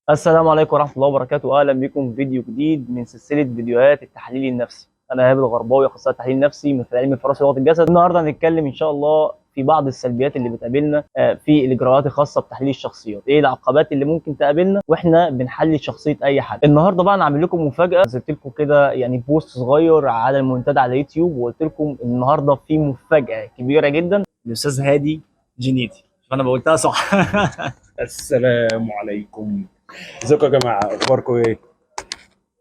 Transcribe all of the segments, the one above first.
السلام عليكم ورحمة الله وبركاته. أهلا بكم في فيديو جديد من سلسلة فيديوهات التحليل النفسي. أنا إيهاب الغرباوي، أخصائي تحليل نفسي من خلال علم الفراسة ولغة الجسد. النهاردة هنتكلم إن شاء الله في بعض السلبيات اللي بتقابلنا في الإجراءات الخاصة بتحليل الشخصيات. إيه العقبات اللي ممكن تقابلنا وإحنا بنحلل شخصية أي حد؟ النهاردة بقى أنا عامل لكم مفاجأة. نزلت لكم كده يعني بوست صغير على المنتدى على يوتيوب، وقلت لكم النهاردة في مفاجأة كبيرة جدا للأستاذ هادي جنيدي. فأنا بقولتها صح. السلام عليكم. ازيكم يا جماعه؟ اخباركم ايه؟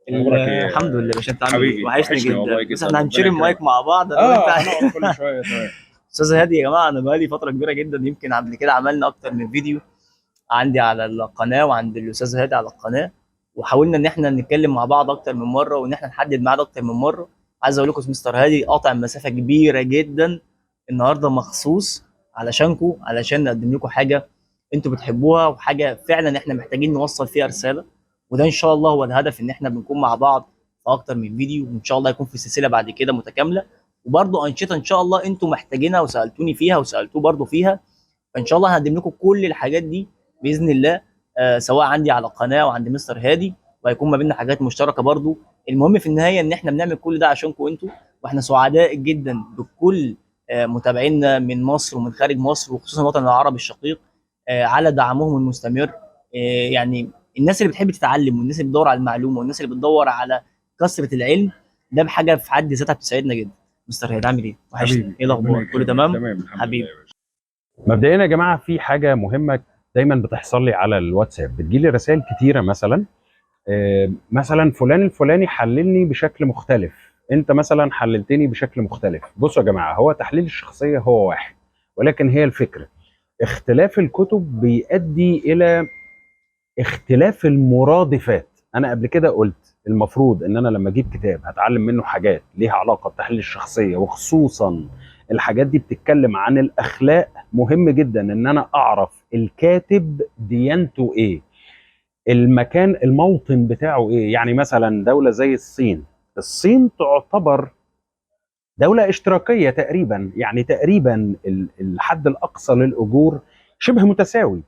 اخبارك ايه الحمد لله يا باشا، انت عامل ايه؟ حبيبي؟ وحشني وحشني والله جدا. بس جدا، احنا ربنا هنشير المايك يكرمك. مع بعض انا وانت. هنقعد كل شويه. تمام. استاذ هادي يا جماعه، انا بقالي فتره كبيره جدا، يمكن قبل كده عملنا اكتر من فيديو عندي على القناه وعند الاستاذ هادي على القناه، وحاولنا ان احنا نتكلم مع بعض اكتر من مره وان احنا نحدد ميعاد اكتر من مره. عايز اقول لكم مستر هادي قاطع مسافه كبيره جدا النهارده مخصوص علشانكم، علشان نقدم لكم حاجه انتوا بتحبوها وحاجه فعلا احنا محتاجين نوصل فيها رساله. وده ان شاء الله هو الهدف، ان احنا بنكون مع بعض في اكتر من فيديو، وان شاء الله يكون في سلسله بعد كده متكامله. وبرضه انشطه ان شاء الله انتوا محتاجينها وسالتوني فيها وسالتوه برضه فيها، فان شاء الله هقدم لكم كل الحاجات دي باذن الله. سواء عندي على القناه وعند مستر هادي، وهيكون ما بيننا حاجات مشتركه برضو. المهم في النهايه ان احنا بنعمل كل ده عشانكم انتوا، واحنا سعداء جدا بكل متابعينا من مصر ومن خارج مصر، وخصوصا الوطن العربي الشقيق، على دعمهم المستمر. يعني الناس اللي بتحب تتعلم، والناس اللي بتدور على المعلومه، والناس اللي بتدور على كثره العلم، ده بحاجه في حد ذاتها بتسعدنا جدا. مستر هادي عامل ايه؟ وحشني، حبيبي ايه ربنا الاخبار؟ كله يكرمك. تمام؟ تمام الحمد لله حبيبي. يا باشا. مبدئيا يا جماعه، في حاجه مهمه دايما بتحصل لي على الواتساب. بتجيلي رسائل كتيره، مثلا فلان الفلاني حللني بشكل مختلف، انت مثلا حللتني بشكل مختلف. بصوا يا جماعه، هو تحليل الشخصيه هو واحد، ولكن هي الفكره اختلاف الكتب بيؤدي الى اختلاف المرادفات. انا قبل كده قلت المفروض ان انا لما اجيب كتاب هتعلم منه حاجات ليها علاقه بتحليل الشخصيه، وخصوصا الحاجات دي بتتكلم عن الاخلاق. مهم جدا ان انا اعرف الكاتب ديانته ايه، المكان الموطن بتاعه ايه. يعني مثلا دوله زي الصين، الصين تعتبر دولة اشتراكية تقريبا، يعني تقريبا الحد الأقصى للأجور شبه متساوي.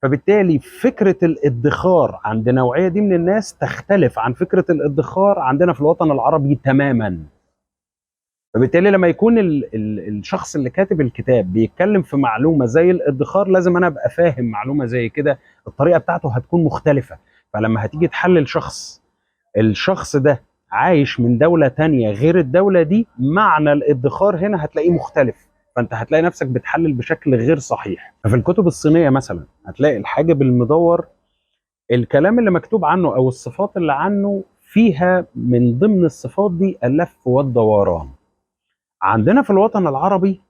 فبالتالي فكرة الادخار عند نوعية دي من الناس تختلف عن فكرة الادخار عندنا في الوطن العربي تماما. فبالتالي لما يكون الشخص اللي كاتب الكتاب بيتكلم في معلومة زي الادخار، لازم أنا أبقى فاهم معلومة زي كده، الطريقة بتاعته هتكون مختلفة. فلما هتيجي تحلل شخص، الشخص ده عايش من دولة تانية غير الدولة دي، معنى الادخار هنا هتلاقيه مختلف، فانت هتلاقي نفسك بتحلل بشكل غير صحيح. ففي الكتب الصينية مثلا هتلاقي الحاجب المدور، الكلام اللي مكتوب عنه او الصفات اللي عنه فيها من ضمن الصفات دي اللف والدوران. عندنا في الوطن العربي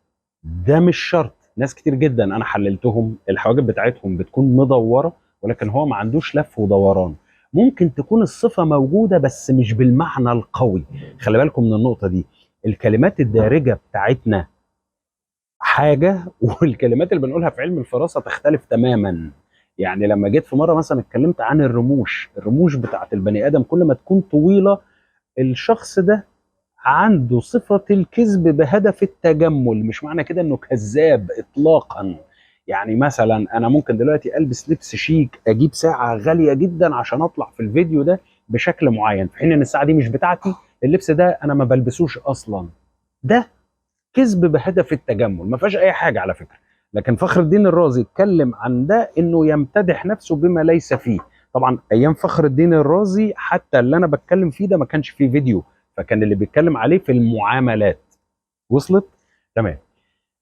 ده مش شرط. ناس كتير جدا انا حللتهم الحواجب بتاعتهم بتكون مدوره، ولكن هو ما عندوش لف ودوران. ممكن تكون الصفه موجوده بس مش بالمعنى القوي. خلي بالكم من النقطه دي. الكلمات الدارجه بتاعتنا حاجه والكلمات اللي بنقولها في علم الفراسه تختلف تماما. يعني لما جيت في مره مثلا اتكلمت عن الرموش بتاعت البني ادم، كل ما تكون طويله الشخص ده عنده صفة الكذب بهدف التجمل. مش معنى كده انه كذاب اطلاقا. يعني مثلا انا ممكن دلوقتي البس لبس شيك، اجيب ساعة غالية جدا عشان اطلع في الفيديو ده بشكل معين، في حين ان الساعة دي مش بتاعتي، اللبس ده انا ما بلبسوش اصلا. ده كذب بهدف التجمل، ما فيهاش اي حاجة على فكرة. لكن فخر الدين الرازي اتكلم عن ده، انه يمتدح نفسه بما ليس فيه. طبعا ايام فخر الدين الرازي حتى اللي انا بتكلم فيه ده ما كانش فيه فيديو، فكان اللي بيتكلم عليه في المعاملات. وصلت؟ تمام.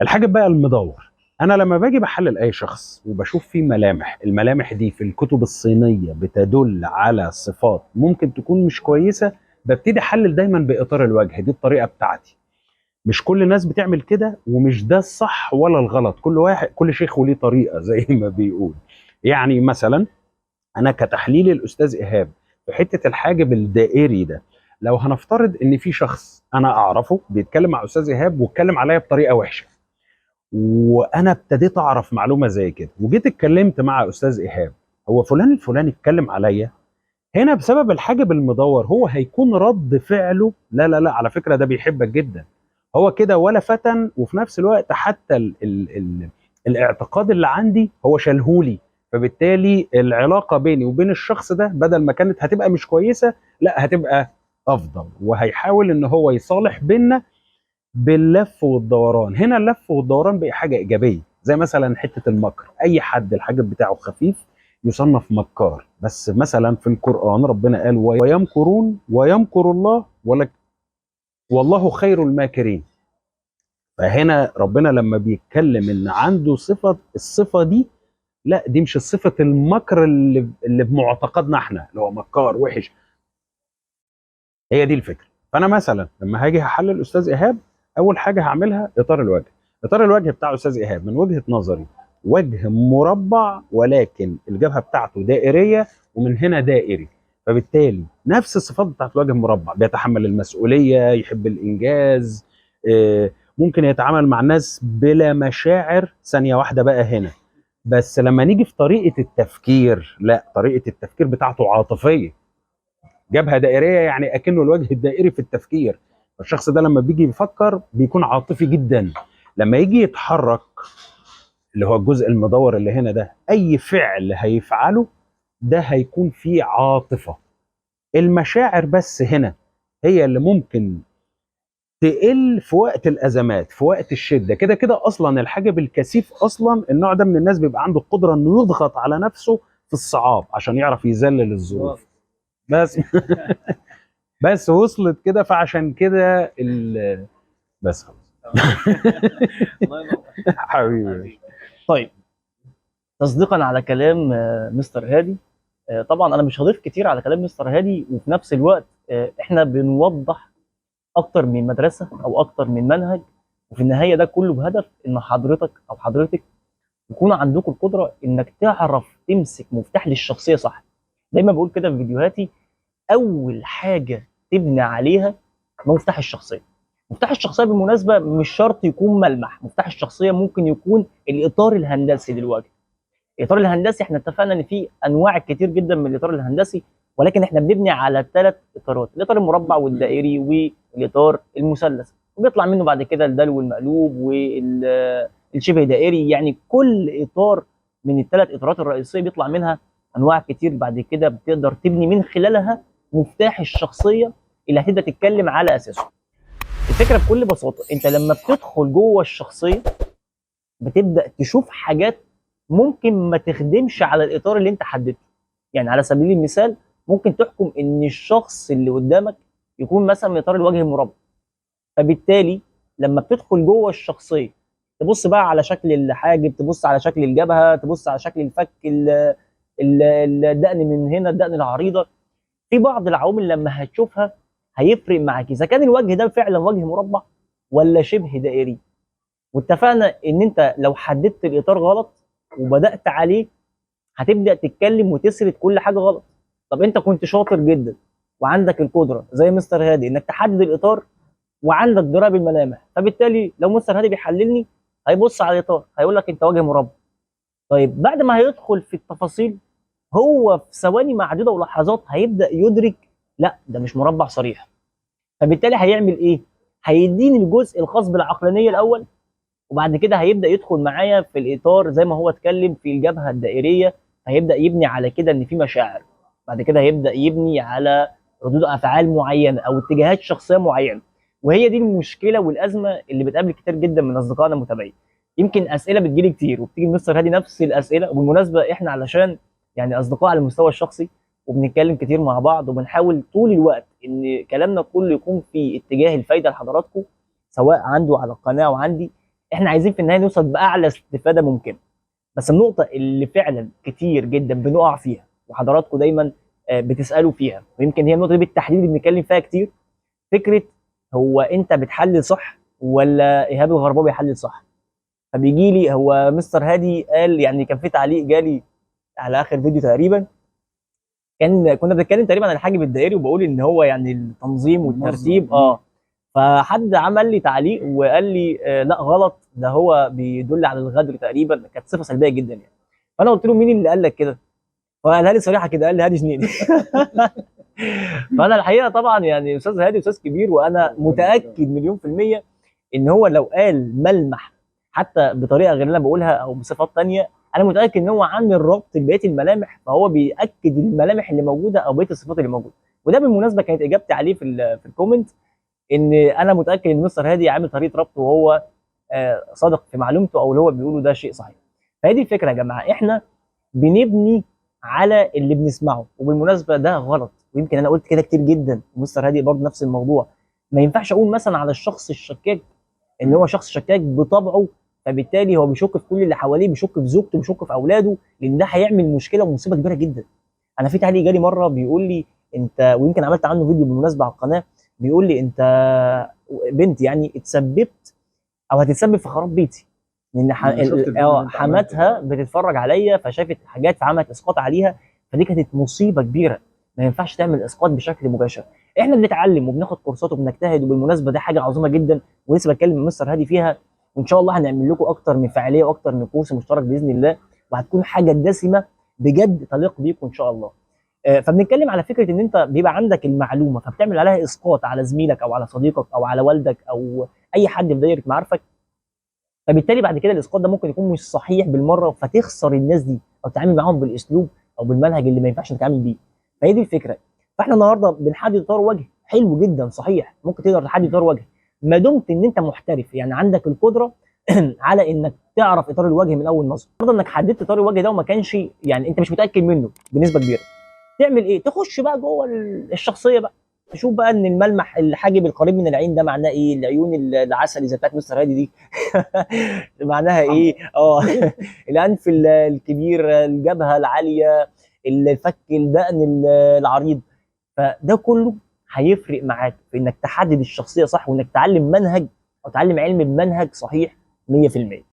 الحاجة بقى المدور، انا لما باجي بحلل اي شخص وبشوف فيه ملامح، الملامح دي في الكتب الصينية بتدل على صفات ممكن تكون مش كويسة، ببتدي احلل دايما باطار الوجه. دي الطريقة بتاعتي. مش كل الناس بتعمل كده، ومش ده الصح ولا الغلط. كل واحد، كل شيخ وليه طريقة زي ما بيقول. يعني مثلا انا كتحليل الاستاذ ايهاب في حته الحاجب الدائري ده، لو هنفترض ان في شخص انا اعرفه بيتكلم مع استاذ ايهاب واتكلم عليا بطريقه وحشه، وانا ابتديت اعرف معلومه زي كده وجيت اتكلمت مع استاذ ايهاب، هو فلان الفلاني اتكلم عليا، هنا بسبب الحاجب المدور هو هيكون رد فعله لا لا لا، على فكره ده بيحبك جدا، هو كده ولا فتن. وفي نفس الوقت حتى ال الاعتقاد اللي عندي هو شالهولي، فبالتالي العلاقه بيني وبين الشخص ده بدل ما كانت هتبقى مش كويسه، لا هتبقى افضل، وهيحاول ان هو يصالح بينا باللف والدوران. هنا اللف والدوران بقى حاجه ايجابيه، زي مثلا حته المكر. اي حد الحاجب بتاعه خفيف يصنف مكار، بس مثلا في القران ربنا قال ويمكرون ويمكر الله والله خير الماكرين. فهنا ربنا لما بيتكلم ان عنده الصفه دي، لا دي مش صفه المكر اللي بمعتقدنا احنا اللي هو مكار وحش. هي دي الفكره. فانا مثلا لما هاجي هحلل استاذ ايهاب، اول حاجه هعملها اطار الوجه. اطار الوجه بتاع استاذ ايهاب من وجهه نظري وجه مربع، ولكن الجبهه بتاعته دائريه ومن هنا دائري. فبالتالي نفس الصفات بتاعت الوجه المربع، بيتحمل المسؤوليه، يحب الانجاز، ممكن يتعامل مع الناس بلا مشاعر. ثانيه واحده بقى هنا، بس لما نيجي في طريقه التفكير، لا طريقه التفكير بتاعته عاطفيه. جبهه دائريه يعني اكنه الوجه الدائري في التفكير. الشخص ده لما بيجي يفكر بيكون عاطفي جدا. لما يجي يتحرك، اللي هو الجزء المدور اللي هنا ده، اي فعل هيفعله ده هيكون فيه عاطفه. المشاعر بس هنا هي اللي ممكن تقل في وقت الازمات، في وقت الشده. كده كده اصلا الحاجب الكثيف، اصلا النوع ده من الناس بيبقى عنده القدره انه يضغط على نفسه في الصعاب عشان يعرف يذلل الظروف. بس بس وصلت كده، فعشان كده بس خلاص. الله ينور. حبيبي. طيب، تصديقا على كلام مستر هادي، طبعا انا مش هضيف كتير على كلام مستر هادي، وفي نفس الوقت احنا بنوضح اكتر من مدرسه او اكتر من منهج، وفي النهايه ده كله بهدف ان حضرتك او حضرتك يكون عندكم القدره انك تعرف تمسك مفتاح للشخصيه صح. دايما بقول كده في فيديوهاتي، اول حاجه تبني عليها مفتاح الشخصيه. مفتاح الشخصيه بالمناسبه مش شرط يكون ملمح، مفتاح الشخصيه ممكن يكون الاطار الهندسي للوجه. الاطار الهندسي احنا اتفقنا ان في انواع كتير جدا من الاطار الهندسي، ولكن احنا بنبني على 3 اطارات: الاطار المربع والدائري والاطار المثلث، وبيطلع منه بعد كده الدلو والمقلوب والشبه دائري. يعني كل اطار من ال3 اطارات الرئيسيه بيطلع منها انواع كتير، بعد كده بتقدر تبني من خلالها مفتاح الشخصيه اللي هتبدا تتكلم على اساسه. الفكره بكل بساطه، انت لما بتدخل جوه الشخصيه بتبدا تشوف حاجات ممكن ما تخدمش على الاطار اللي انت حددته. يعني على سبيل المثال، ممكن تحكم ان الشخص اللي قدامك يكون مثلا من اطار الوجه المربع، فبالتالي لما بتدخل جوه الشخصيه تبص بقى على شكل الحاجب، تبص على شكل الجبهه، تبص على شكل الفك، الدقن من هنا، الدقن العريضه، في بعض العوامل لما هتشوفها هيفرق معاك اذا كان الوجه ده فعلا وجه مربع ولا شبه دائري. واتفقنا ان انت لو حددت الاطار غلط وبدات عليه هتبدا تتكلم وتسرد كل حاجه غلط. طب انت كنت شاطر جدا وعندك القدره زي مستر هادي انك تحدد الاطار وعندك درايه بالملامح، فبالتالي لو مستر هادي بيحللني هيبص على الاطار هيقول لك انت وجه مربع. طيب بعد ما هيدخل في التفاصيل، هو في ثواني معدوده ولحظات هيبدا يدرك لا ده مش مربع صريح. فبالتالي هيعمل ايه؟ هيديني الجزء الخاص بالعقلانيه الاول، وبعد كده هيبدا يدخل معايا في الاطار زي ما هو اتكلم في الجبهه الدائريه، هيبدا يبني على كده ان في مشاعر، بعد كده هيبدا يبني على ردود افعال معينه او اتجاهات شخصيه معينه. وهي دي المشكله والازمه اللي بتقابل كتير جدا من اصدقائنا المتابعين. يمكن اسئله بتجيلي كتير وبتيجي لمستر هادي نفس الاسئله، وبالمناسبه احنا علشان يعني اصدقاء على المستوى الشخصي وبنتكلم كتير مع بعض وبنحاول طول الوقت ان كلامنا كله يكون في اتجاه الفايده لحضراتكم، سواء عنده على القناه وعندي. احنا عايزين في النهايه نوصل باعلى استفاده ممكنه. بس النقطه اللي فعلا كتير جدا بنقع فيها وحضراتكم دايما بتسالوا فيها، ويمكن هي النقطه دي بالتحديد اللي بنتكلم فيها كتير، فكره هو انت بتحلل صح ولا ايهاب الغرباوي بيحلل صح؟ فبيجي لي هو مستر هادي قال، يعني كان في تعليق جالي على اخر فيديو تقريبا، كنا بنتكلم تقريبا عن الحاجب الدائري وبقول ان هو يعني التنظيم والترتيب. فحد عمل لي تعليق وقال لي لا غلط، ده هو بيدل على الغدر تقريبا، كانت صفه سلبيه جدا يعني. فانا قلت له مين اللي قال لك كده؟ فقالها لي صريحه كده، قال لي هادي جنيدي. فانا الحقيقه طبعا يعني استاذ هادي استاذ كبير، وانا متاكد مليون في الميه ان هو لو قال ملمح حتى بطريقه غير اللي انا بقولها او بصفات تانية انا متاكد ان هو عامل ربط ببقيه الملامح، فهو بياكد الملامح اللي موجوده او بقيه الصفات اللي موجوده. وده بالمناسبه كانت اجابتي عليه في الكومنت، ان انا متاكد ان مستر هادي عامل طريقه ربط، وهو صادق في معلومته، او اللي هو بيقوله ده شيء صحيح. فهي دي الفكره يا جماعه، احنا بنبني على اللي بنسمعه. وبالمناسبه ده غلط، ويمكن انا قلت كده كتير جدا، ومستر هادي برضه نفس الموضوع. ما ينفعش اقول مثلا على الشخص الشكاك ان هو شخص شكاك بطبعه، فبالتالي هو بيشك في كل اللي حواليه، بيشك في زوجته، بيشك في اولاده، لان ده هيعمل مشكله ومصيبه كبيره جدا. انا في تعليق جالي مره بيقول لي انت، ويمكن عملت عنه فيديو بالمناسبه على القناه، بيقول لي انت بنت يعني اتسببت او هتتسبب في خراب بيتي، لان انا شفت الفيديو اللي انت عملته حماتها ده. بتتفرج عليا فشافت حاجات فعملت اسقاط عليها، فدي كانت مصيبه كبيره. ما ينفعش تعمل اسقاط بشكل مباشر. احنا بنتعلم وبناخد كورسات وبنجتهد، وبالمناسبه دي حاجه عظيمه جدا، ولسه بتكلم مع مستر هادي فيها، وان شاء الله هنعمل لكم اكتر من فعاليه واكتر من كورس مشترك باذن الله، وهتكون حاجه دسمه بجد تليق بيكم ان شاء الله. فبنتكلم على فكره ان انت بيبقى عندك المعلومه فبتعمل عليها اسقاط على زميلك او على صديقك او على والدك او اي حد في دايره معارفك، فبالتالي بعد كده الاسقاط ده ممكن يكون مش صحيح بالمره، فتخسر الناس دي او تتعامل معاهم بالاسلوب او بالمنهج اللي ما ينفعش نتعامل بيه. فهي دي الفكره. فاحنا النهارده بنحدد اطار وجه حلو جدا صحيح، ممكن تقدر تحدد اطار وجه ما دمت ان انت محترف، يعني عندك القدره على انك تعرف اطار الوجه من اول نظره. برضه انك حددت اطار الوجه ده وما كانش يعني انت مش متاكد منه بنسبه كبيره، تعمل ايه؟ تخش بقى جوه الشخصيه بقى، تشوف بقى ان الملمح الحاجب القريب من العين ده معناه ايه، العيون العسل زي بتاعت مستر هادي دي معناها ايه؟ الانف الكبير، الجبهه العاليه، الفك، الدقن العريض. فده كله هيفرق معاك في انك تحدد الشخصيه صح، وانك تعلم منهج او تعلم علم بمنهج صحيح 100%.